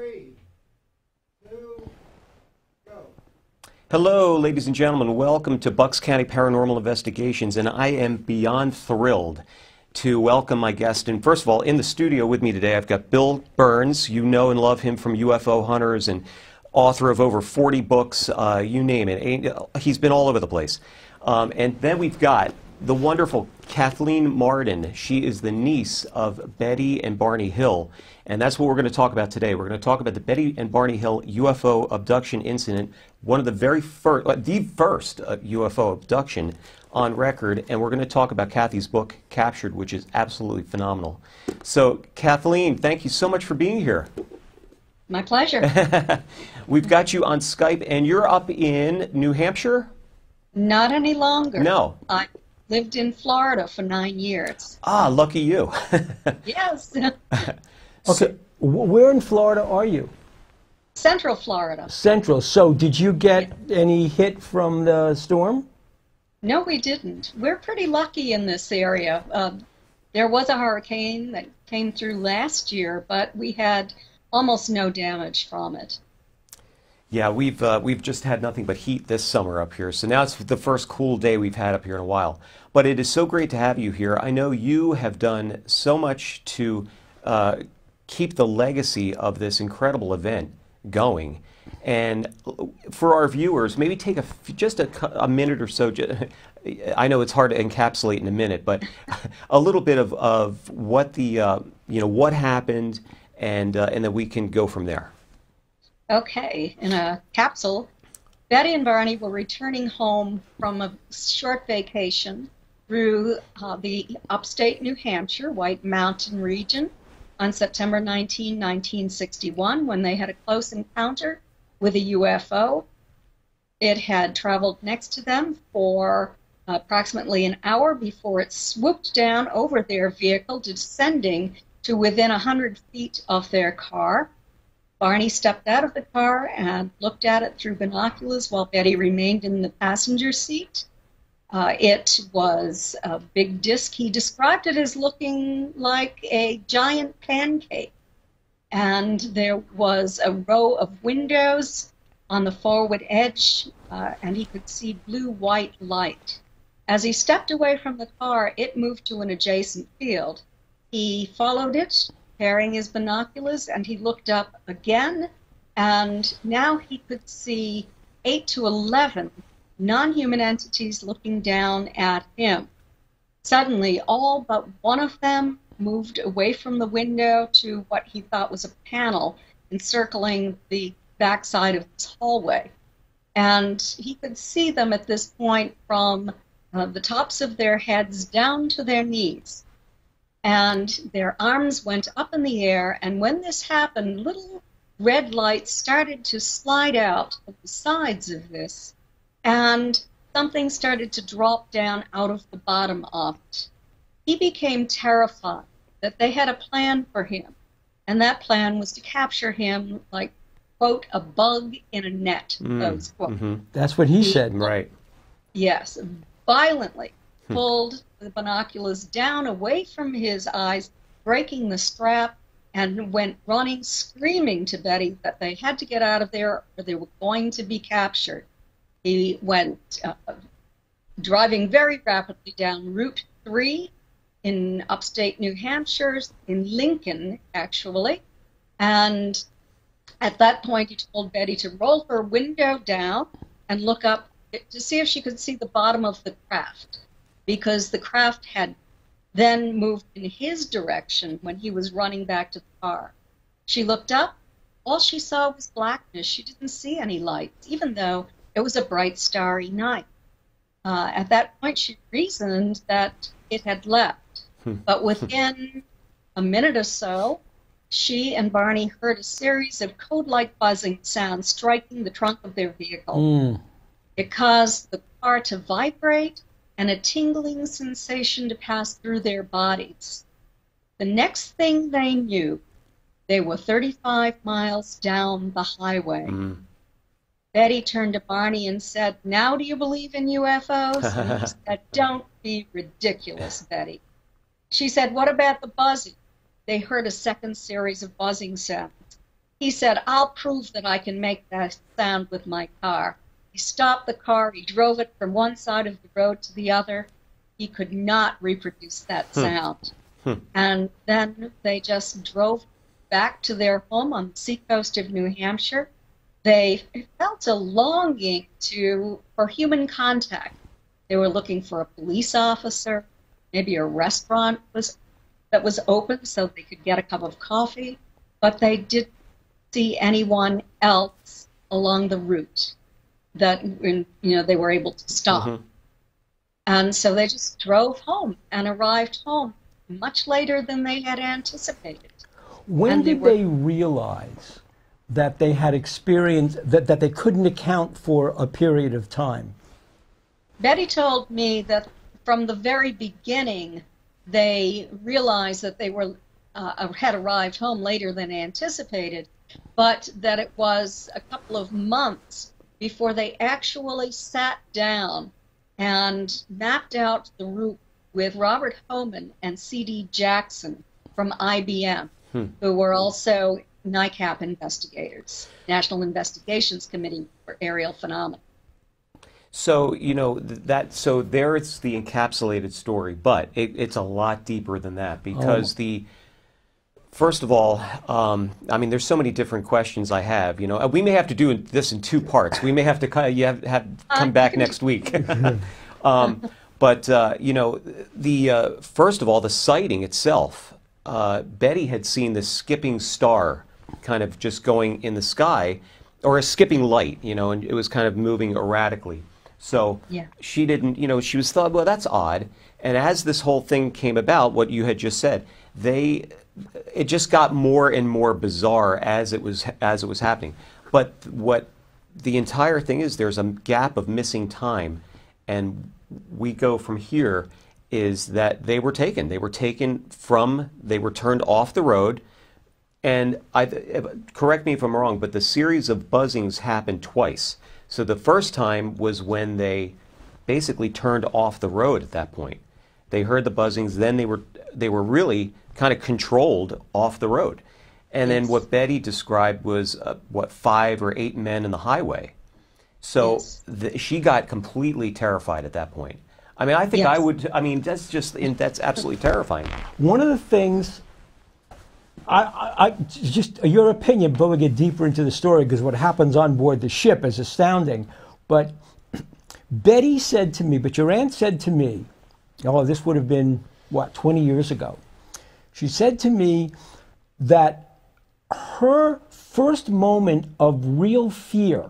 3, 2, go. Hello, ladies and gentlemen. Welcome to Bucks County Paranormal Investigations, and I am beyond thrilled to welcome my guest. And first of all, in the studio with me today, I've got Bill Burns. You know and love him from UFO Hunters and author of over 40 books, you name it. He's been all over the place. And then we've got the wonderful Kathleen Marden. She is the niece of Betty and Barney Hill. And that's what we're going to talk about today. We're going to talk about the Betty and Barney Hill UFO abduction incident, one of the very first, the first UFO abduction on record. And we're going to talk about Kathy's book, Captured, which is absolutely phenomenal. So, Kathleen, thank you so much for being here. My pleasure. We've got you on Skype, and you're up in New Hampshire? Not any longer. No. I lived in Florida for 9 years. Ah, lucky you. Yes. Okay, where in Florida are you? Central Florida. Central. So did you get any hit from the storm? No, we didn't. We're pretty lucky in this area. There was a hurricane that came through last year, but we had almost no damage from it. Yeah, we've just had nothing but heat this summer up here. So now it's the first cool day we've had up here in a while. But it is so great to have you here. I know you have done so much to keep the legacy of this incredible event going. And for our viewers, maybe take just a minute or so. I know it's hard to encapsulate in a minute, but a little bit of what the what happened, and then we can go from there. Okay, in a capsule, Betty and Barney were returning home from a short vacation through the upstate New Hampshire, White Mountain region on September 19, 1961, when they had a close encounter with a UFO. It had traveled next to them for approximately an hour before it swooped down over their vehicle, descending to within 100 feet of their car. Barney stepped out of the car and looked at it through binoculars while Betty remained in the passenger seat. It was a big disc. He described it as looking like a giant pancake. And there was a row of windows on the forward edge, and he could see blue-white light. As he stepped away from the car, it moved to an adjacent field. He followed it, carrying his binoculars, and he looked up again, and now he could see 8 to 11 non-human entities looking down at him. Suddenly, all but one of them moved away from the window to what he thought was a panel encircling the backside of this hallway. And he could see them at this point from the tops of their heads down to their knees. And their arms went up in the air, and when this happened, little red lights started to slide out of the sides of this, and something started to drop down out of the bottom of it. He became terrified that they had a plan for him, and that plan was to capture him like, quote, a bug in a net, close quote. Mm-hmm. That's what he said. Right. Yes, violently pulled the binoculars down away from his eyes, breaking the strap, and went running, screaming to Betty that they had to get out of there or they were going to be captured. He went driving very rapidly down Route 3 in upstate New Hampshire, in Lincoln, actually. And at that point, he told Betty to roll her window down and look up to see if she could see the bottom of the craft, because the craft had then moved in his direction when he was running back to the car. She looked up. All she saw was blackness. She didn't see any lights, even though it was a bright, starry night. At that point, she reasoned that it had left. But within a minute or so, she and Barney heard a series of code-like buzzing sounds striking the trunk of their vehicle. It caused the car to vibrate and a tingling sensation to pass through their bodies. The next thing they knew, they were 35 miles down the highway. Betty turned to Barney and said, "Now do you believe in UFOs?" And he said, "Don't be ridiculous, Betty." She said, "What about the buzzing?" They heard a second series of buzzing sounds. he said, "I'll prove that I can make that sound with my car." He stopped the car, he drove it from one side of the road to the other. He could not reproduce that sound. And then they just drove back to their home on the seacoast of New Hampshire. They felt a longing for human contact. They were looking for a police officer, maybe a restaurant that was open so they could get a cup of coffee, but they didn't see anyone else along the route that they were able to stop. And so they just drove home and arrived home much later than they had anticipated. When did they realize that they had experienced, that they couldn't account for a period of time? Betty told me that from the very beginning, they realized that they had arrived home later than anticipated, but that it was a couple of months before they actually sat down and mapped out the route with Robert Homan and C.D. Jackson from IBM, who were also NICAP investigators, National Investigations Committee for Aerial Phenomena. So, so there it's the encapsulated story, but it's a lot deeper than that because first of all, I mean, there's so many different questions I have. We may have to do this in 2 parts. We may have to come back next week. But first of all, the sighting itself, Betty had seen this skipping star kind of just going in the sky, or a skipping light, and it was kind of moving erratically. So she didn't, she was thought, well, that's odd. And as this whole thing came about, what you had just said, it just got more and more bizarre as it was happening. But what the entire thing is, there's a gap of missing time, and we go from here is that they were taken. They were turned off the road. And correct me if I'm wrong, but the series of buzzings happened twice. So the first time was when they basically turned off the road at that point. They heard the buzzings, then they were really kind of controlled off the road. And then what Betty described was, 5 or 8 men in the highway. So she got completely terrified at that point. I mean, I think I would, that's absolutely terrifying. One of the things, just your opinion, but we get deeper into the story, because what happens on board the ship is astounding. But Betty said to me, but your aunt said to me, this would have been, 20 years ago. She said to me that her first moment of real fear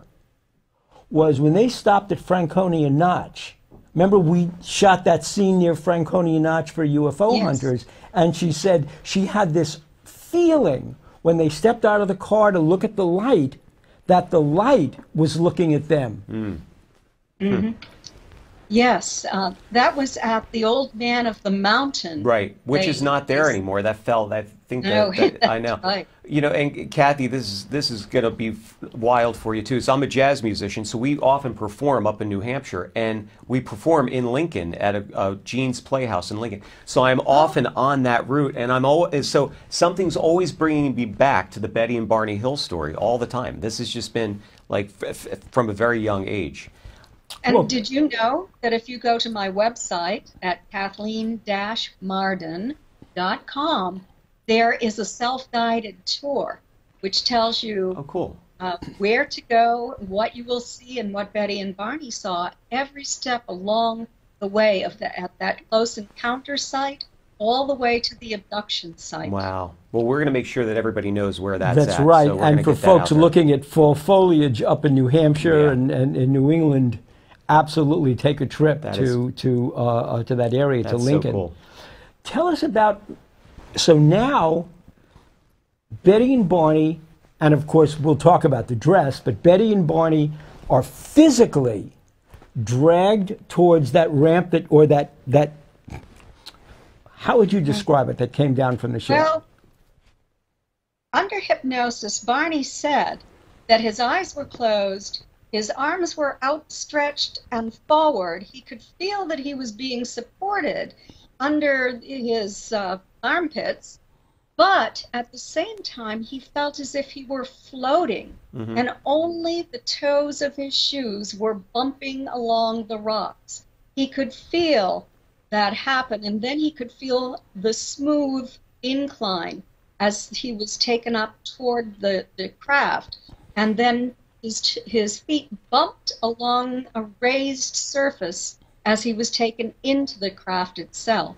was when they stopped at Franconia Notch. Remember, we shot that scene near Franconia Notch for UFO hunters, and she said she had this feeling when they stepped out of the car to look at the light, that the light was looking at them. Yes, that was at the Old Man of the Mountain. Right, which is not there anymore. That fell. I think I know. Right. And Kathy, this is going to be wild for you too. So I'm a jazz musician, so we often perform up in New Hampshire, and we perform in Lincoln at a Gene's Playhouse in Lincoln. So I'm often on that route, and so something's always bringing me back to the Betty and Barney Hill story all the time. This has just been like from a very young age. And did you know that if you go to my website at kathleen-marden.com, there is a self-guided tour which tells you where to go, what you will see, and what Betty and Barney saw every step along the way at that close encounter site, all the way to the abduction site. Wow. Well, we're going to make sure that everybody knows where that's at. That's right. So and for folks looking at fall foliage up in New Hampshire and in New England, absolutely take a trip to that area, to Lincoln. So cool. Tell us about, so now Betty and Barney, and of course we'll talk about the dress, but Betty and Barney are physically dragged towards that ramp that how would you describe it, that came down from the ship? Well, under hypnosis, Barney said that his eyes were closed, his arms were outstretched and forward. He could feel that he was being supported under his armpits, But at the same time, he felt as if he were floating, and only the toes of his shoes were bumping along the rocks. He could feel that happen, and then he could feel the smooth incline as he was taken up toward the craft, and then his feet bumped along a raised surface as he was taken into the craft itself.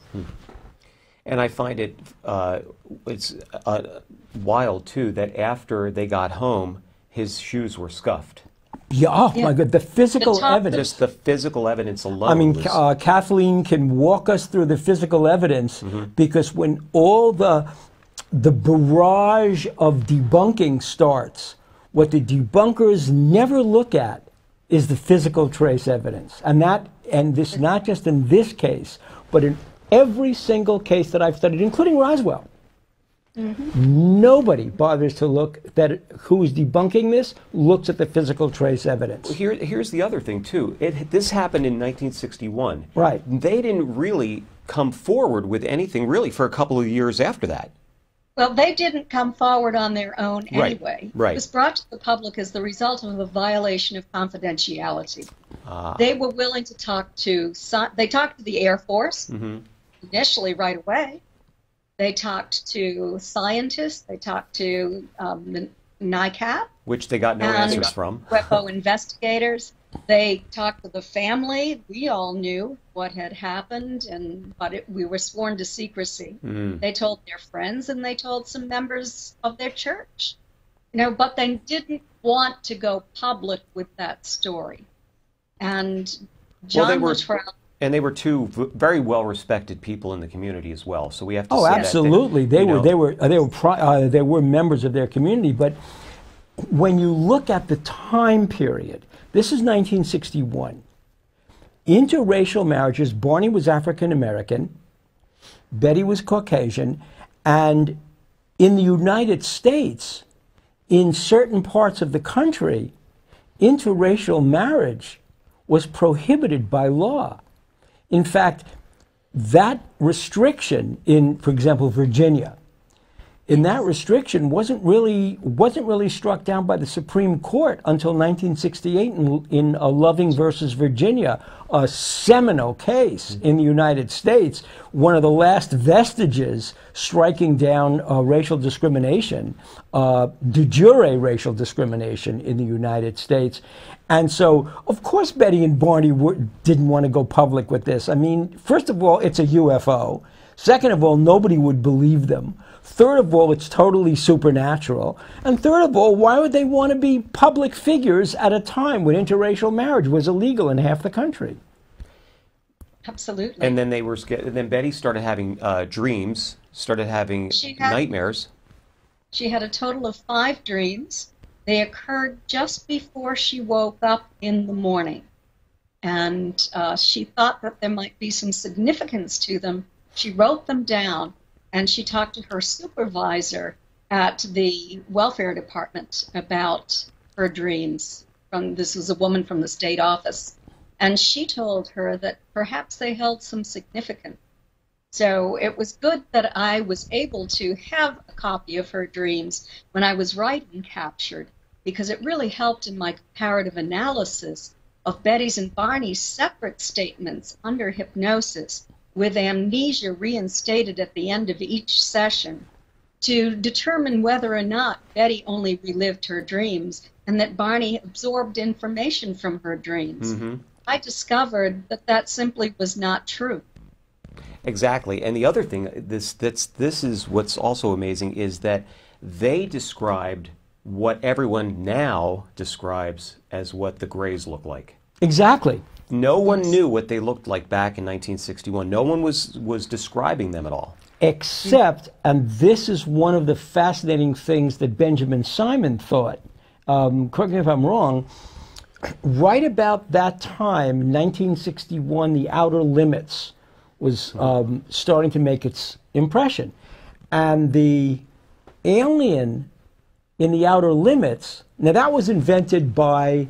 And I find it it's wild too that after they got home, his shoes were scuffed. Yeah, oh my God, the physical evidence. Just the physical evidence alone. I mean, was... Kathleen can walk us through the physical evidence because when all the barrage of debunking starts, what the debunkers never look at is the physical trace evidence. And this not just in this case, but in every single case that I've studied, including Roswell. Nobody bothers to look at who is debunking this, looks at the physical trace evidence. Here's the other thing, too. This happened in 1961. Right. They didn't really come forward with anything, really, for a couple of years after that. Well, they didn't come forward on their own anyway. Right. It was brought to the public as the result of a violation of confidentiality. They were willing to talk to, they talked to the Air Force, initially right away. They talked to scientists, they talked to the NICAP. Which they got no answers from. UFO investigators. They talked to the family. We all knew what had happened, but we were sworn to secrecy. They told their friends, and they told some members of their church. But they didn't want to go public with that story. And John Luttrell... And they were two very well-respected people in the community as well. So we have to say absolutely. that they were members of their community. But when you look at the time period, this is 1961. Interracial marriages. Barney was African American, Betty was Caucasian, and in the United States, in certain parts of the country, interracial marriage was prohibited by law. In fact, that restriction in, for example, Virginia, that restriction wasn't really struck down by the Supreme Court until 1968 in Loving versus Virginia, a seminal case in the United States, one of the last vestiges striking down racial discrimination, de jure racial discrimination in the United States. And so, of course, Betty and Barney didn't want to go public with this. I mean, first of all, it's a UFO. Second of all, nobody would believe them. Third of all, it's totally supernatural. And third of all, why would they want to be public figures at a time when interracial marriage was illegal in half the country? Absolutely. And then then Betty started having dreams, started having nightmares. She had a total of 5 dreams. They occurred just before she woke up in the morning. And she thought that there might be some significance to them. She wrote them down, and she talked to her supervisor at the welfare department about her dreams. This was a woman from the state office. And she told her that perhaps they held some significance. So it was good that I was able to have a copy of her dreams when I was writing Captured, because it really helped in my comparative analysis of Betty's and Barney's separate statements under hypnosis, with amnesia reinstated at the end of each session, to determine whether or not Betty only relived her dreams and that Barney absorbed information from her dreams. I discovered that that simply was not true. Exactly. And the other thing, this is what's also amazing, is that they described what everyone now describes as what the Greys look like. Exactly. No one knew what they looked like back in 1961. No one was describing them at all. Except, and this is one of the fascinating things that Benjamin Simon thought, correct me if I'm wrong, right about that time, 1961, The Outer Limits was starting to make its impression. And the alien in The Outer Limits, now that was invented by,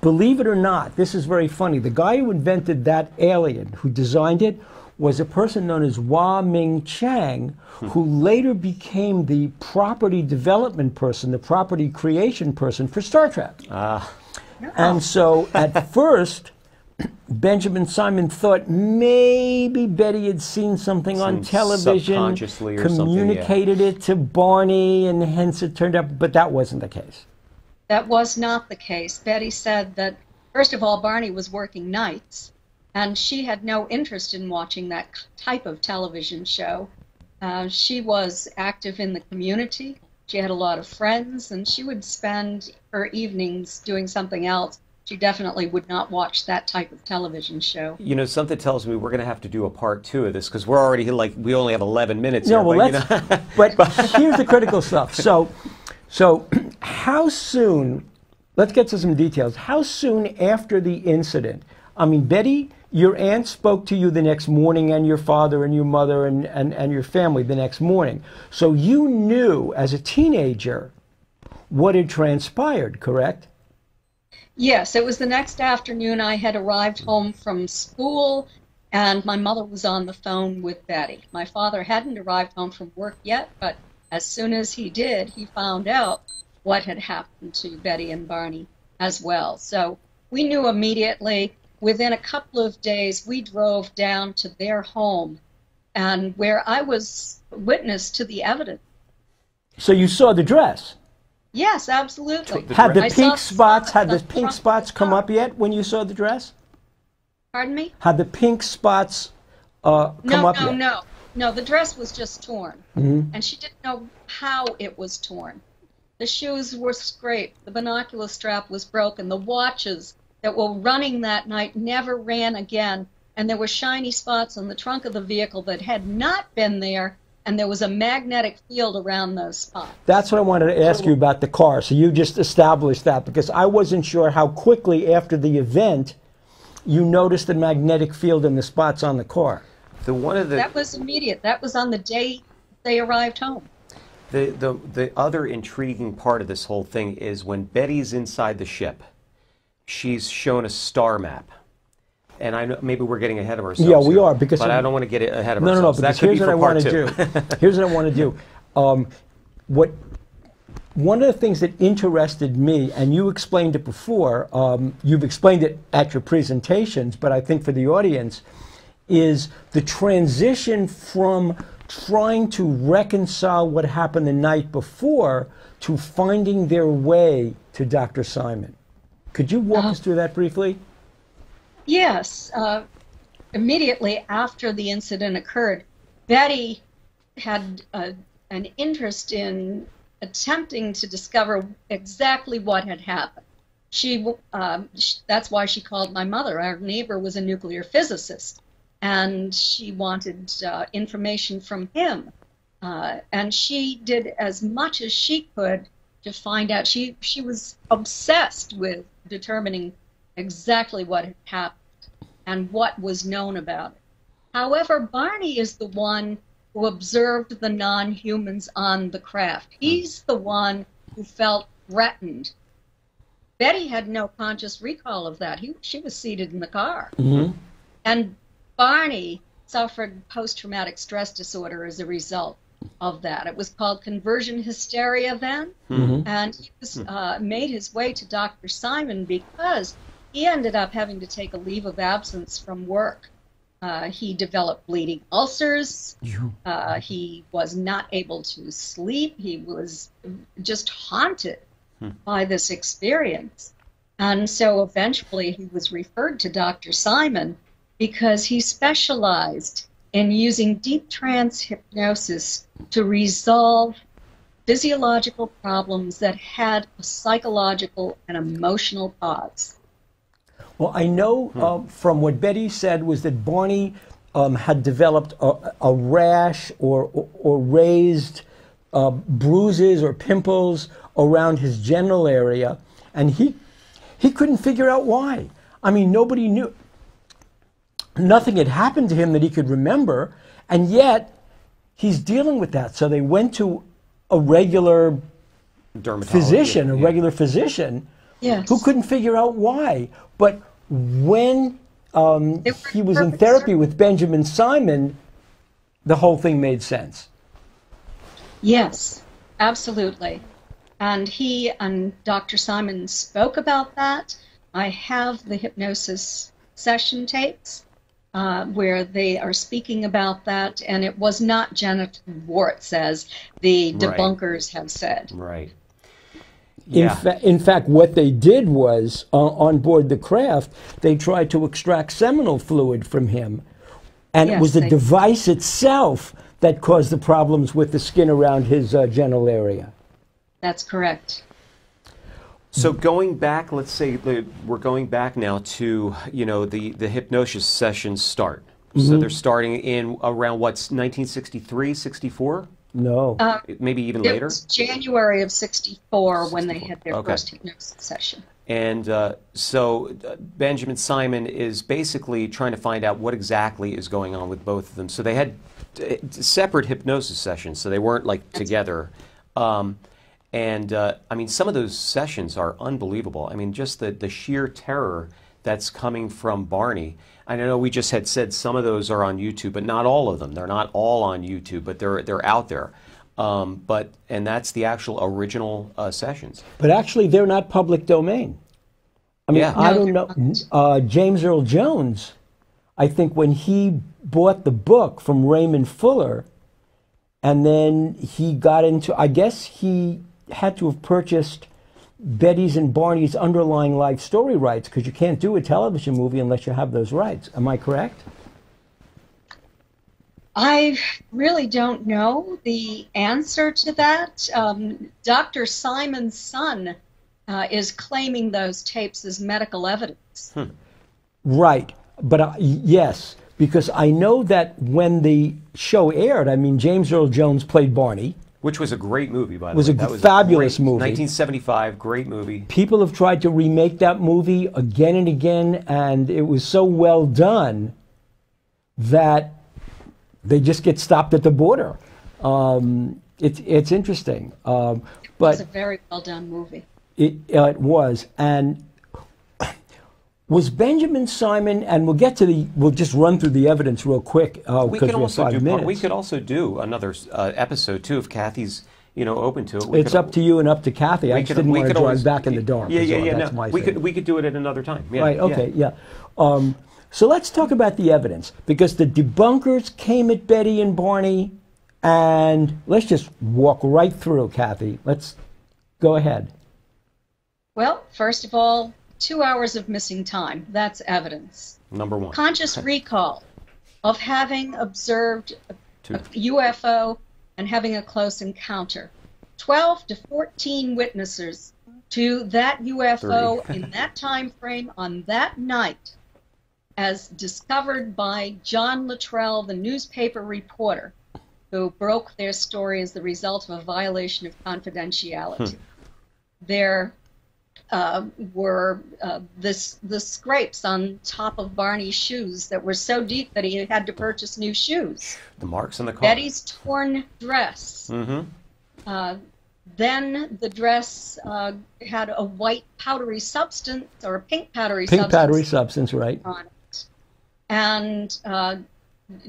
believe it or not, this is very funny, the guy who invented that alien, who designed it, was a person known as Hua Ming Chang, who later became the property development person, the property creation person for Star Trek. And so at first, Benjamin Simon thought maybe Betty had seen something on television, subconsciously or communicated it to Barney, and hence it turned out, but that wasn't the case. That was not the case. Betty said that, first of all, Barney was working nights, and she had no interest in watching that type of television show. She was active in the community. She had a lot of friends, and she would spend her evenings doing something else. She definitely would not watch that type of television show. You know, something tells me we're going to have to do a part 2 of this, because we're already like, we only have 11 minutes No, here. well, But, but here's the critical stuff. So how soon, let's get to some details. How soon after the incident, I mean, Betty, your aunt spoke to you the next morning, and your father and your mother and your family the next morning. So you knew as a teenager what had transpired, correct? Yes, it was the next afternoon. I had arrived home from school, and my mother was on the phone with Betty. My father hadn't arrived home from work yet, but as soon as he did, he found out what had happened to Betty and Barney as well. So we knew immediately. Within a couple of days, we drove down to their home, and where I was witness to the evidence. So you saw the dress. Yes, absolutely. Had the I saw pink spots come up yet when you saw the dress? Pardon me? Had the pink spots come up yet? No, the dress was just torn. Mm-hmm. And she didn't know how it was torn. The shoes were scraped, the binocular strap was broken, the watches that were running that night never ran again, and there were shiny spots on the trunk of the vehicle that had not been there, and there was a magnetic field around those spots. That's what I wanted to ask you about the car. So you just established that, because I wasn't sure how quickly after the event you noticed the magnetic field in the spots on the car. That was immediate. That was on the day they arrived home. The other intriguing part of this whole thing is when Betty's inside the ship, she's shown a star map. And I know maybe we're getting ahead of ourselves. Yeah, we here, are, because but I don't want to get ahead of no, ourselves. Because that could here's be what for I part want to do. Here's what I want to do. One of the things that interested me, and you explained it before, you've explained it at your presentations, but I think for the audience, is the transition from trying to reconcile what happened the night before to finding their way to Dr. Simon. Could you walk us through that briefly? Yes. Immediately after the incident occurred, Betty had an interest in attempting to discover exactly what had happened. That's why she called my mother. Our neighbor was a nuclear physicist, and she wanted information from him. And she did as much as she could to find out. She was obsessed with determining exactly what had happened and what was known about it. However, Barney is the one who observed the non-humans on the craft. He's the one who felt threatened. Betty had no conscious recall of that. She was seated in the car. Mm-hmm. And Barney suffered post-traumatic stress disorder as a result of that. It was called conversion hysteria then. Mm-hmm. And he was made his way to Dr. Simon because he ended up having to take a leave of absence from work. He developed bleeding ulcers. He was not able to sleep. He was just haunted by this experience. And so eventually he was referred to Dr. Simon because he specialized in using deep trance hypnosis to resolve physiological problems that had a psychological and emotional cause. Well, I know from what Betty said was that Barney had developed a rash or raised bruises or pimples around his genital area, and he couldn't figure out why. I mean, nobody knew. Nothing had happened to him that he could remember, and yet he's dealing with that. So they went to a regular physician, regular physician, yes, who couldn't figure out why. But when They were he was in perfect therapy circle. with Benjamin Simon, the whole thing made sense. Yes, absolutely. And he and Dr. Simon spoke about that. I have the hypnosis session tapes where they are speaking about that, and it was not genital warts, as the Right. debunkers have said. Right. In, Yeah. in fact, what they did was, on board the craft, they tried to extract seminal fluid from him. And it Yes, was the they- device itself that caused the problems with the skin around his genital area. That's correct. So going back, let's say we're going back now to, the hypnosis sessions start. So they're starting in around what's 1963, 64? No. Maybe even It later? was January of 64 when they had their 64. Okay. first hypnosis session. And so Benjamin Simon is basically trying to find out what exactly is going on with both of them. So they had separate hypnosis sessions, so they weren't like together. I mean, some of those sessions are unbelievable. I mean, just the sheer terror that's coming from Barney. I know we just had said some of those are on YouTube, but not all of them. They're not all on YouTube, but they're out there. And that's the actual original sessions. But actually, they're not public domain. I mean, Yeah. I No, don't they're know. James Earl Jones, I think when he bought the book from Raymond Fuller, and then he got into, I guess he had to have purchased Betty's and Barney's underlying life story rights, because you can't do a television movie unless you have those rights. Am I correct? I really don't know the answer to that. Dr. Simon's son is claiming those tapes as medical evidence. Right. But yes, because I know that when the show aired, I mean, James Earl Jones played Barney. Which was a great movie, by the Was way. a That fabulous great, movie. 1975, great movie. People have tried to remake that movie again and again, and it was so well done that they just get stopped at the border. It's interesting. It's But a very well done movie. it was. And was Benjamin Simon, and we'll just run through the evidence real quick because we have 5 minutes. We could also do another episode too if Kathy's open to it. It's up to you and up to Kathy. I just didn't want to drive always- back in the dark. Yeah, is yeah, all. yeah. That's No, my we thing. could do it at another time. Yeah, Right, okay, yeah. So let's talk about the evidence, because the debunkers came at Betty and Barney, and let's just walk right through, Kathy. Let's go ahead. Well, first of all, 2 hours of missing time. That's evidence. Number one. Conscious recall of having observed a Two. UFO and having a close encounter. 12 to 14 witnesses to that UFO 30. in that time frame on that night, as discovered by John Luttrell, the newspaper reporter, who broke their story as the result of a violation of confidentiality. There were the scrapes on top of Barney's shoes that were so deep that he had to purchase new shoes. The marks on the car. Betty's torn dress. Mm-hmm. Then the dress had a white powdery substance, or a pink powdery Pink substance powdery substance, right? on it, and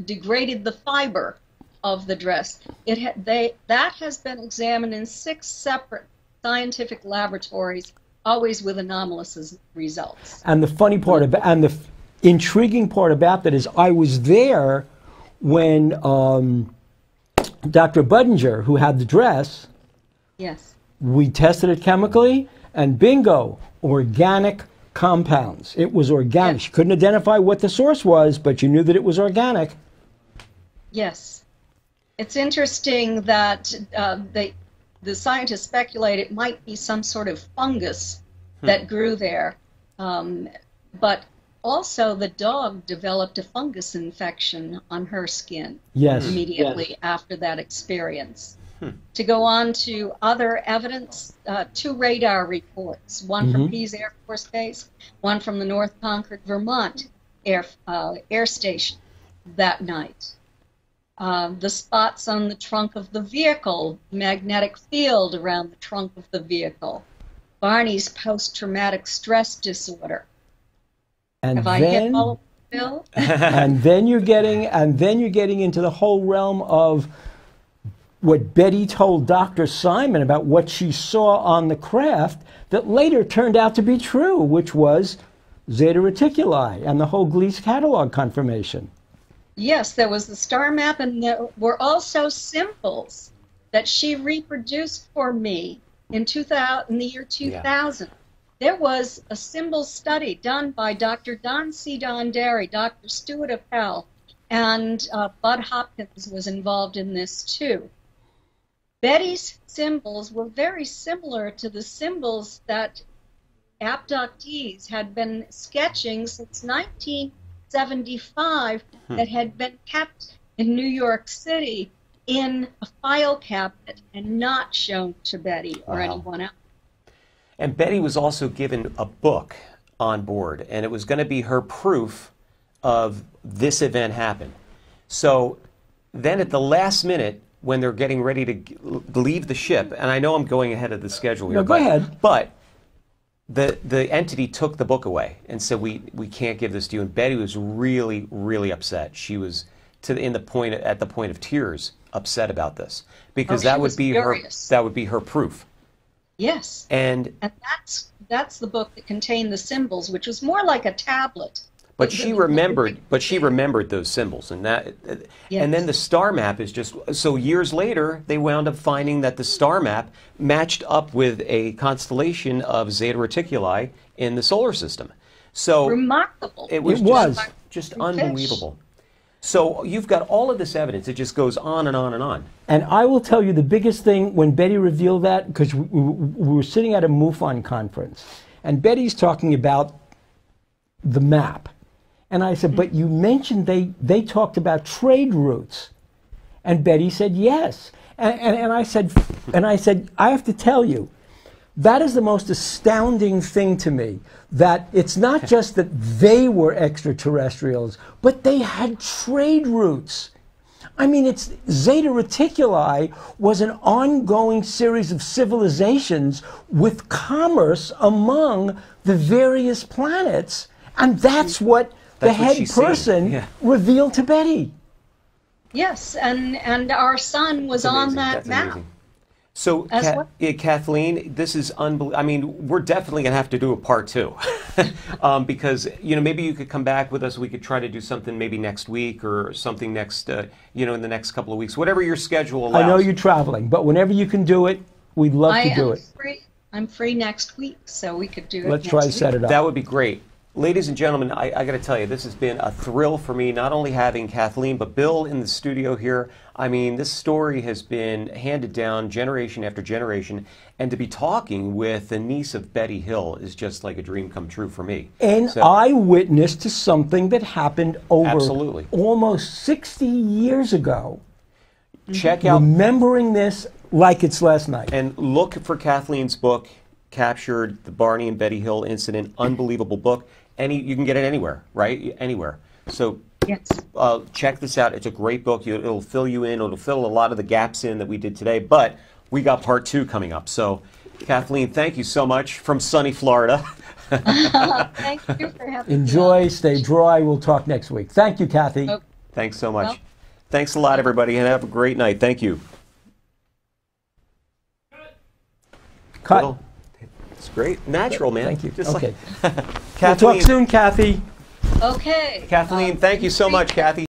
degraded the fiber of the dress. That has been examined in 6 separate scientific laboratories, always with anomalous results. And the funny part about, and the intriguing part about that is I was there when Dr. Budinger, who had the dress, Yes. we tested it chemically, and bingo, organic compounds. It was organic. Yes. She couldn't identify what the source was, but you knew that it was organic. Yes. It's interesting that the scientists speculate it might be some sort of fungus that grew there. But also the dog developed a fungus infection on her skin Yes. immediately after that experience. To go on to other evidence, 2 radar reports, one from Pease Air Force Base, one from the North Concord, Vermont Air Station that night. The spots on the trunk of the vehicle, magnetic field around the trunk of the vehicle, Barney's post-traumatic stress disorder. And Have I hit then, all? Bill. and then you're getting into the whole realm of what Betty told Dr. Simon about what she saw on the craft that later turned out to be true, which was Zeta Reticuli and the whole Gliese catalog confirmation. Yes, there was the star map, and there were also symbols that she reproduced for me in the year 2000. There was a symbol study done by Dr. Don C. Donderi, Dr. Stewart Appel, and Bud Hopkins was involved in this too. Betty's symbols were very similar to the symbols that abductees had been sketching since 1975 that had been kept in New York City in a file cabinet and not shown to Betty or anyone else. And Betty was also given a book on board, and it was going to be her proof of this event happened. So then at the last minute, when they're getting ready to leave the ship, and I know I'm going ahead of the schedule here. No, go ahead. But the entity took the book away and said, we can't give this to you. And Betty was really, really upset. She was at the point of tears, upset about this, because that would be her proof. Yes. And that's the book that contained the symbols, which was more like a tablet. But she remembered those symbols, and that, yes. And then the star map is just so. Years later, they wound up finding that the star map matched up with a constellation of Zeta Reticuli in the solar system. So remarkable. It was just unbelievable. So you've got all of this evidence. It just goes on and on and on. And I will tell you the biggest thing when Betty revealed that, because we were sitting at a MUFON conference, and Betty's talking about the map. And I said, but you mentioned they talked about trade routes. And Betty said, yes. And I said, I have to tell you, that is the most astounding thing to me, that it's not just that they were extraterrestrials, but they had trade routes. I mean, it's Zeta Reticuli was an ongoing series of civilizations with commerce among the various planets. And that's what the head person revealed to Betty. Yes, and our son was on that map. Amazing. So, Kathleen, this is unbelievable. I mean, we're definitely going to have to do a part 2. Because, maybe you could come back with us. We could try to do something maybe next week or something next, in the next couple of weeks, whatever your schedule allows. I know you're traveling, but whenever you can do it, we'd love to do it. I'm free next week, so we could do it Let's try to set it up. That would be great. Ladies and gentlemen, I got to tell you, this has been a thrill for me, not only having Kathleen, but Bill in the studio here. I mean, this story has been handed down generation after generation, and to be talking with the niece of Betty Hill is just like a dream come true for me. And eyewitness to something that happened over almost 60 years ago. Check out... Remembering this like it's last night. And look for Kathleen's book, Captured, the Barney and Betty Hill Incident. Unbelievable book. You can get it anywhere, right? Anywhere. So check this out. It's a great book. It'll fill you in. It'll fill a lot of the gaps in that we did today. But we got part 2 coming up. So, Kathleen, thank you so much from sunny Florida. Thank you for having me. Enjoy. Stay dry. We'll talk next week. Thank you, Kathy. Okay. Thanks so much. Well, thanks a lot, everybody, and have a great night. Thank you. Cut. Well, it's great. Natural, man. Thank you. Just okay. Kathleen, we'll talk soon, Kathy. Okay. Kathleen, thank you so much, Kathy.